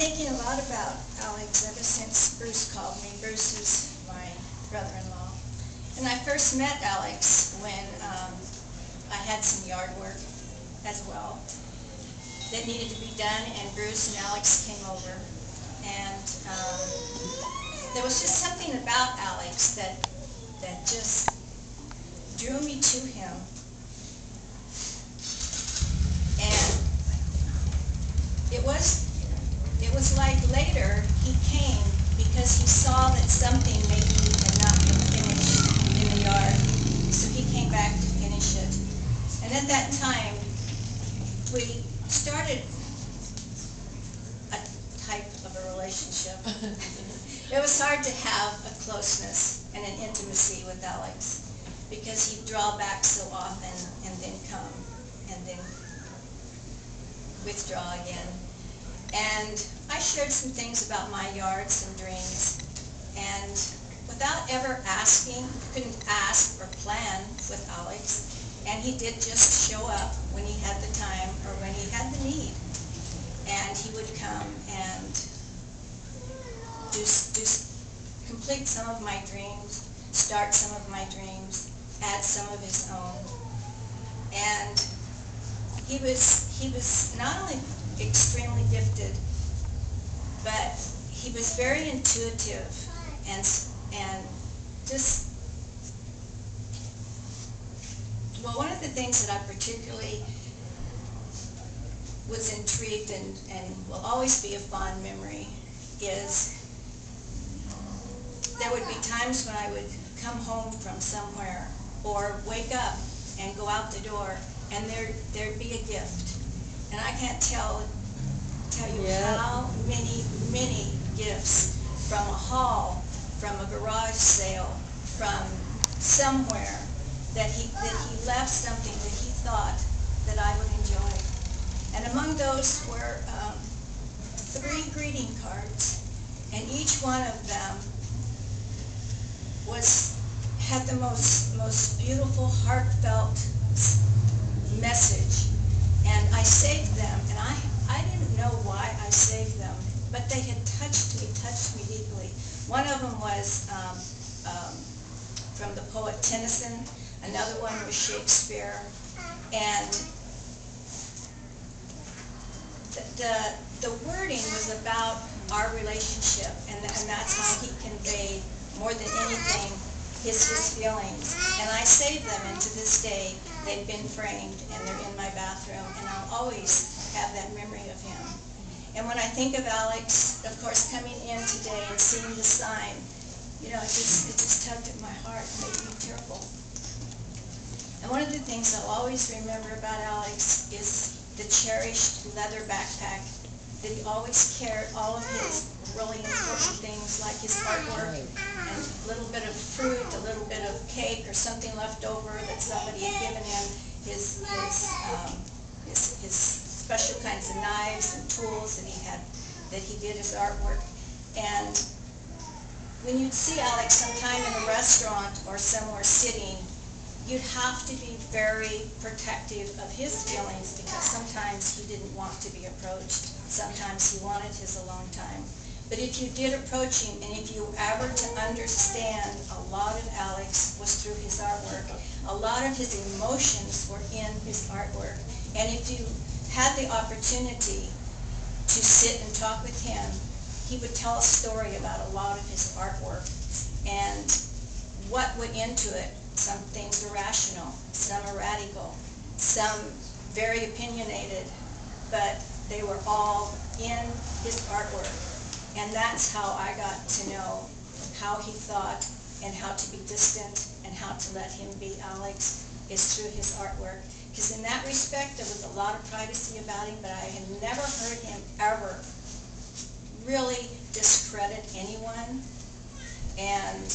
thinking a lot about Alex ever since Bruce called me. Bruce is my brother-in-law. And I first met Alex when I had some yard work as well that needed to be done, and Bruce and Alex came over. And there was just something about Alex that just drew me to him. And it was like later he came because he saw that something maybe had not been finished in the yard, so he came back to finish it. And at that time, we started a type of a relationship. It was hard to have a closeness and an intimacy with Alex because he'd draw back so often and then come and then withdraw again. And I shared some things about my yard, some dreams, and without ever asking, couldn't ask or plan with Alex, and he did just show up when he had the time or when he had the need. And he would come and complete some of my dreams, start some of my dreams, add some of his own. And he was not only extremely gifted, but he was very intuitive and just, well, one of the things that I particularly was intrigued and will always be a fond memory is there would be times when I would come home from somewhere or wake up and go out the door and there'd be a gift. And I can't tell you how many gifts from a haul, from a garage sale, from somewhere that he left something that he thought that I would enjoy. And among those were 3 greeting cards, and each one of them had the most beautiful, heartfelt message. And I saved them, and I didn't know why I saved them, but they had touched me deeply. One of them was from the poet Tennyson, another one was Shakespeare, and the wording was about our relationship, and that's how he conveyed, more than anything, his feelings. And I saved them, and to this day, they've been framed, and they're in my bathroom, and I'll always have that memory of him. And when I think of Alex, of course, coming in today and seeing the sign, you know, it just tugged at my heart and made me tearful. And one of the things I'll always remember about Alex is the cherished leather backpack that he always carried, all of his really important things like his artwork and a little bit of fruit, a little bit of cake or something left over that somebody had given him, his special kinds of knives and tools that he did his artwork. And when you'd see Alex sometime in a restaurant or somewhere sitting, you'd have to be very protective of his feelings because sometimes he didn't want to be approached. Sometimes he wanted his alone time. But if you did approach him, and if you ever to understand, a lot of Alex was through his artwork. A lot of his emotions were in his artwork. And if you had the opportunity to sit and talk with him, he would tell a story about a lot of his artwork and what went into it. Some things are rational, some are radical, some very opinionated, but they were all in his artwork. And that's how I got to know how he thought and how to be distant and how to let him be Alex is through his artwork. Because in that respect, there was a lot of privacy about him, but I had never heard him ever really discredit anyone. And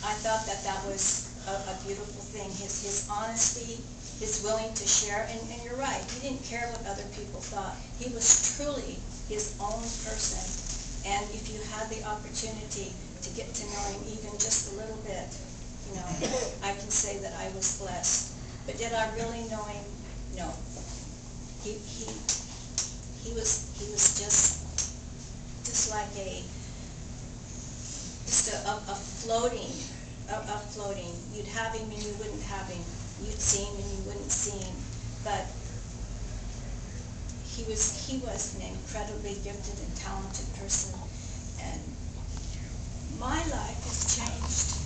I thought that was a beautiful thing. His honesty, his willing to share, and you're right, he didn't care what other people thought. He was truly his own person. And if you had the opportunity to get to know him even just a little bit, you know, I can say that I was blessed. But did I really know him? No. He was just was like just a floating, a floating. You'd have him and you wouldn't have him. You'd see him and you wouldn't see him. But he was an incredibly gifted and talented person, and my life has changed.